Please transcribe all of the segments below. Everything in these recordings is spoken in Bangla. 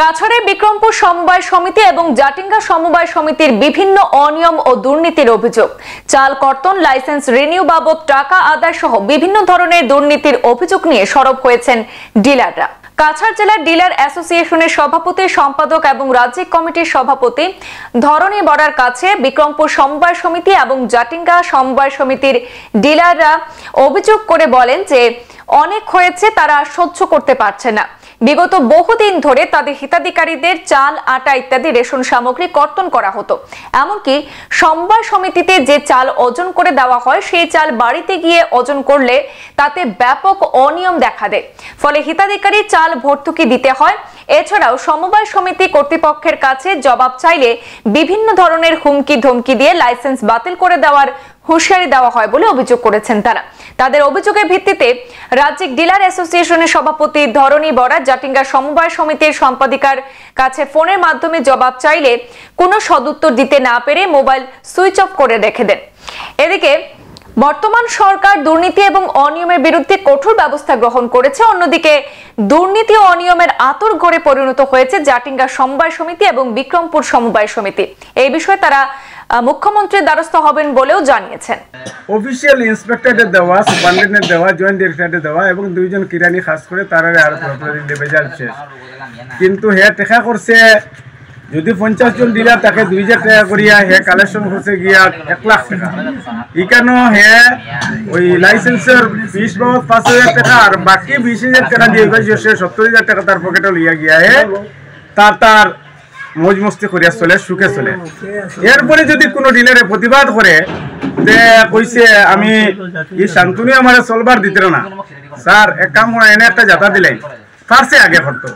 কাছাড়ে বিক্রমপুর সমবায় সমিতি এবং জাটিঙ্গা সমবায় সমিতির বিভিন্ন অনিয়ম ও দুর্নীতির অভিযোগ। চাল কর্তন, লাইসেন্স রিনিউ বাবদ টাকা আদায় সহ বিভিন্ন ধরনের দুর্নীতির অভিযোগ নিয়ে সরব হয়েছেন ডিলাররা। কাছাড় জেলার ডিলার অ্যাসোসিয়েশনের সভাপতি, সম্পাদক এবং রাজ্যিক কমিটির সভাপতি ধরণী বরার কাছে বিক্রমপুর সমবায় সমিতি এবং জাটিঙ্গা সমবায় সমিতির ডিলাররা অভিযোগ করে বলেন যে অনেক হয়েছে, তারা সহ্য করতে পারছে না। বিগত বহুদিন ধরে তাদের হিতাধিকারীদের চাল, আটা ইত্যাদি রেশন সামগ্রী কর্তন করা হতো। এমনকি সমবায় সমিতিতে যে চাল ওজন করে দেওয়া হয়, সেই চাল বাড়িতে গিয়ে ওজন করলে তাতে ব্যাপক অনিয়ম দেখা দেয়। ফলে হিতাধিকারী চাল ভর্তুকি দিতে হয়। এছাড়াও সমবায় সমিতি কর্তৃপক্ষের কাছে জবাব চাইলে বিভিন্ন ধরনের হুমকি ধমকি দিয়ে লাইসেন্স বাতিল করে দেওয়ার হুঁশিয়ারি দেওয়া হয় বলে অভিযোগ করেছেন তারা। তাদের অভিযোগের ভিত্তিতে রাজ্যিক ডিলার অ্যাসোসিয়েশনের সভাপতি ধরণী বরা জাটিঙ্গা সমবায় সমিতির সম্পাদিকার কাছে ফোনের মাধ্যমে জবাব চাইলে কোনো সদুত্তর দিতে না পেরে মোবাইল সুইচ অফ করে রেখে দেন। এদিকে বর্তমান সরকার দুর্নীতি এবং অনিয়মের বিরুদ্ধে কঠোর ব্যবস্থা গ্রহণ করেছে। অন্যদিকে দুর্নীতি ও অনিয়মের আঁতুড়ঘরে পরিণত হয়েছে জাটিঙ্গা সমবায় সমিতি এবং বিক্রমপুর সমবায় সমিতি। এই বিষয়ে তারা মুখ্যমন্ত্রীর দ্বারস্থ হবেন বলেও জানিয়েছেন। অফিসিয়াল ইন্সপেক্টরের দেওয়া, সুপারিনটেন্ডেন্টের দেওয়া, জয়েন্ট ডিরেক্টরের দেওয়া এবং দুইজন কিরানি খাস করে তারা আর রেজাল্ট শেষ। কিন্তু হে টেকা করছে, যদি 50 জন ডিলার তাকে 2000 টাকা করিয়া হে কালেকশন করছে গিয়া 1 লাখ টাকা। এখানে হে ওই লাইসেন্সের ফিস বাবদ 5000 টাকা আর বাকি 20000 টাকা দিয়ে 70,000 টাকা তার পকেটে লইয়া গিয়া হে তার মজ মস্তি করিয়া চলে, সুখে চলে। এরপরে যদি কোনো ডিলারে প্রতিবাদ করে যে কইছে আমি এই শান্তনী আমার চলবার দিতে না, স্যার এক কাম করে এনে একটা জাতা দিলেন, ফার্সে আগে করতো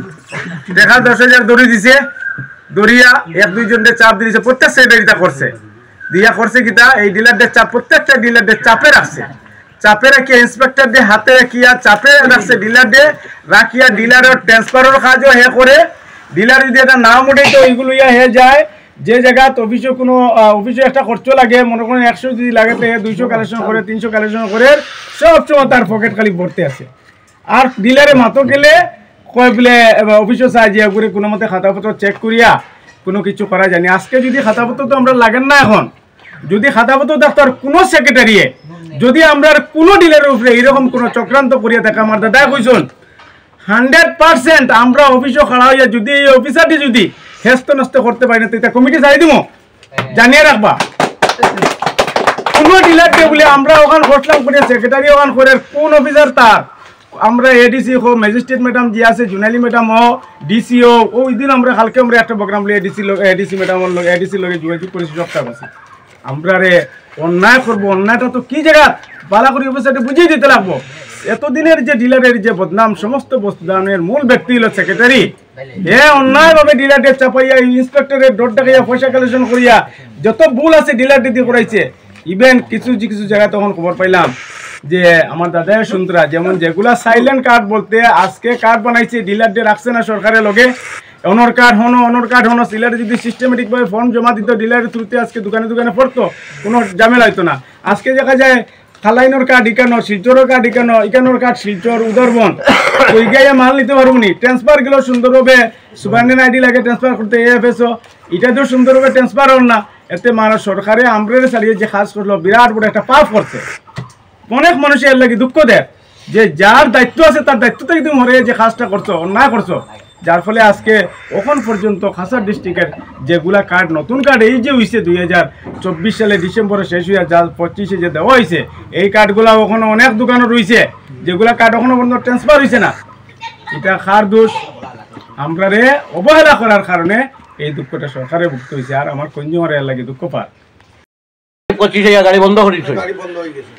দেখা 10,000 দড়ি দিছে, দড়িয়া 1-2 জনের চাপ দিয়েছে, প্রত্যেক সাইডে এটা করছে দিয়া করছে কিতা এই ডিলারদের চাপ, প্রত্যেকটা ডিলারদের চাপে রাখছে, চাপে রাখিয়া ইন্সপেক্টর দিয়ে হাতে রাখিয়া চাপে রাখছে, ডিলারদের রাখিয়া ডিলারের ট্রান্সফারের কাজও হে করে। ডিলার যদি এটা নাম উঠে তো ওইগুলো হে যায় যে জায়গা অফিসে কোনো অফিসে একটা খরচ লাগে, মনে করেন 100 যদি লাগে তো 200 কালেকশন করে, 300 কালেকশন করে, সব সময় তার পকেট খালি ভরতে আছে। আর ডিলারে মাতো গেলে কয় বলে অফিসে সাহায্য করে কোনো মতে খাতাপত্র চেক করিয়া কোনো কিছু করা যায়নি। আজকে যদি খাতাপত্র তো আমরা লাগেন না, এখন যদি খাতাপত্র ডাক্তার কোনো সেক্রেটারিয়ে যদি আমরা কোনো ডিলারের উপরে এইরকম কোনো চক্রান্ত করিয়া দেখা, আমার দাদা কইসন 100% আমরা অফিসে খাড়া হইয়া যদি এই অফিসারটি যদি হেস্ত নষ্ট করতে পারি না তো এটা কমিটি চাই দিব, জানিয়ে রাখবা। কোনো ডিলারকে বলে আমরা ওখানে ঘটলাম করে সেক্রেটারি ওখান করে কোন অফিসার তার আমরা এডিসি হো, ম্যাজিস্ট্রেট ম্যাডাম যে আছে, জুনালি ম্যাডাম ও, ডিসিও ওই দিন আমরা কালকে আমরা একটা প্রোগ্রাম লিয়ে এডিসি ম্যাডাম এডিসি লগে যোগাযোগ করেছি, সবটা আছে। আমরা রে অন্যায় করবো, অন্যায়টা তো কি জায়গা বালা করে অফিসারকে বুঝিয়ে দিতে লাগবো। এতদিনের যে ডিলারের যে বদনাম, সমস্ত বদনামের মূল ব্যক্তি হলো সেক্রেটারি। এ অন্যায়ভাবে ডিলারদের চাপাইয়া ইন্সপেক্টরের ডোর ডাকাইয়া পয়সা কালেকশন করিয়া যত ভুল আছে ডিলারদের দিয়ে করাইছে। ইভেন কিছু জায়গায় তখন খবর পাইলাম যে আমার দাদা সুন্দরা যেমন যেগুলা সাইলেন্ট কার্ড বলতে আজকে কার্ড বানাইছে, ডিলারদের রাখছে না সরকারের লগে, অনর কার্ড হনো ডিলারে যদি সিস্টেমেটিকভাবে ফর্ম জমা দিত, ডিলারের থ্রুতে আজকে দোকানে দোকানে পড়তো, কোনো ঝামেলা হইতো না। আজকে দেখা যায় খালাইনোর কার্ড ইকানো, শিলচরের কার্ড ইকানোর কার্ড শিলচর, উদরবন ওই গায়ে মাল নিতে পারবো নি। ট্রান্সফার গেলেও সুন্দরভাবে সুপারিনটেন্ডেন্ট আইডি লাগে ট্রান্সফার করতে, এএফএসও এটা তো সুন্দরভাবে ট্রান্সফার হন না। এতে মানুষ সরকারে আমরের চালিয়ে যে কাজ করলো বিরাট বড় একটা পাপ করছে। অনেক মানুষের এর লাগে দুঃখ দেয় যে যার দায়িত্ব আছে তার দায়িত্ব থেকে তুমি মরে যে কাজটা করছো, অন্যায় করছো, যার ফলে আজকে এখন পর্যন্ত কাছাড় ডিস্ট্রিক্টের যেগুলা কার্ড নতুন কার্ড এই যে হয়েছে 2024 সালে ডিসেম্বরে শেষ হইয়া যা 25-এ যে দেওয়া হয়েছে, এই কার্ডগুলা ওখানে অনেক দোকানে রয়েছে, যেগুলা কার্ড এখনো পর্যন্ত ট্রান্সফার হয়েছে না। এটা কার দোষ? আমরা রে অবহেলা করার কারণে এই দুঃখটা সরকারে ভুগতে হয়েছে। আর আমার কনজিউমার এর লাগে দুঃখ পায়। 25,000 গাড়ি বন্ধ করেছে, গাড়ি বন্ধ হয়ে গেছে।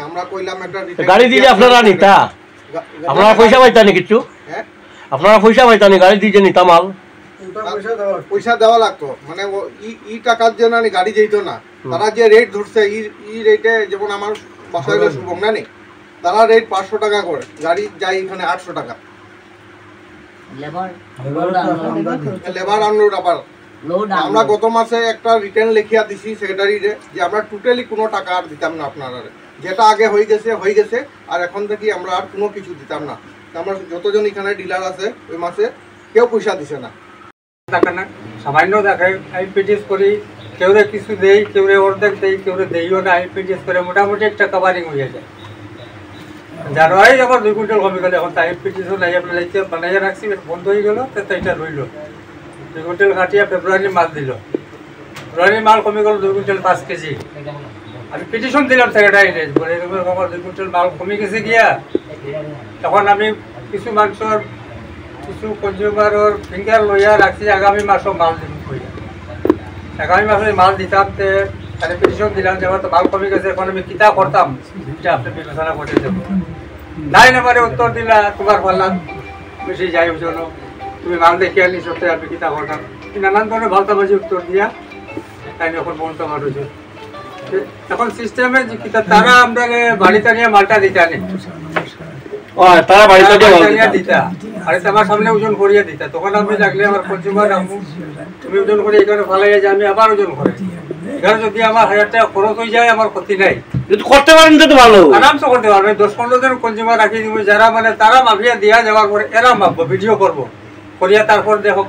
আমরা কইলাম একটা গাড়ি দিলে আপনারা নিতা, আপনারা পয়সা পাইতানি কিছু, আপনারা পয়সা পাইতানি গাড়ি দিয়ে নিতাম মাল, পয়সা দেওয়া লাগতো, মানে ই টাকার জন্য গাড়ি যেত না। তারা যে রেট ধরছে ই রেটে, যেমন আমার বাসায় হলো শুভঙ্গা নেই, তারা রেট 500 টাকা করে, গাড়ি যায় এখানে 800 টাকা লেবার আনলোড। আবার আমরা গত মাসে একটা রিটার্ন লিখিয়া দিছি সেক্রেটারিরে যে আমরা টোটালি কোনো টাকা আর দিতাম না আপনারা, যেটা আগে হয়ে গেছে আর এখন থেকে আমরা আর কোনো কিছু দিতাম না। আমরা যতজন এখানে ডিলার আছে ওই মাসে কেউ পয়সা দিছে না। টাকা না সামান্য দেখে আইপিটিএস করি, কেউরে কিছু দেই, কেউরে অর্ধেক দেই, কেউরে দেইও না। আইপিটিএস করে মোটামুটি একটা কাভারিং হয়ে যায়। জানুয়ারি যখন 2 কুইন্টাল কমে গেল, এখন আইপিটিএস নাই আপনার বানাইয়া রাখছি, বন্ধ হয়ে গেল, তো এটা রইল। 2 কুইন্টাল কাটিয়া ফেব্রুয়ারি মাল দিল, ফেব্রুয়ারি মাল কমে গেল 2 কুইন্টাল 5 কেজি। আমি পিটিশন দিলাম সেক্রেটারি বলে এরকম 2 কুইন্টাল মাল কমে গেছে গিয়া। তখন আমি কিছু মাংসর কিছু কনজিউমারের ফিঙ্গার লইয়া রাখছি, আগামী মাসও মাল দিব কইয়া। আগামী মাসে মাল দিতাম, তাহলে পিটিশন দিলাম যে আমার তো মাল কমে গেছে, এখন আমি কিতা করতাম এটা আপনি বিবেচনা করে দেবো। নাই নাম্বারে উত্তর দিলা, তোমার পাল্লা বেশি যাই জন্য তুমি মাল দেখে আনি সত্যি আমি কিতা করতাম। নানান ধরনের ভালতাবাজি উত্তর দিয়া তাই এখন বলতে পারো যে এখন সিস্টেমে তারা আমরা বাড়িতে নিয়ে মালটা দিতে আনি, তারা বাড়িতে দিতা বাড়িতে আমার সামনে ওজন করিয়ে দিতা। তখন আমি লাগলে আমার কনজিউমার তুমি ওজন করে এখানে ফালাইয়া যে আমি আবার ওজন করে এখানে যদি আমার 1000 টাকা খরচ হয়ে যায় আমার ক্ষতি নাই, করতে পারেন তো ভালো, আরামসে করতে পারবে। 10-15 জন কনজিউমার রাখি দিব, যারা মানে তারা মাফিয়া দিয়া যাওয়ার পরে এরা মাপবো, ভিডিও করবো করিয়া তারপর দেখো।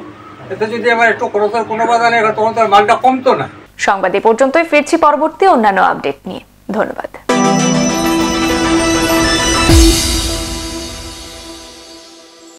এতে যদি আমার একটু খরচের কোনো বাধা নেই তখন তো মালটা কমতো না। সংবাদ এ পর্যন্তই, ফিরছি পরবর্তী অন্যান্য আপডেট নিয়ে। ধন্যবাদ।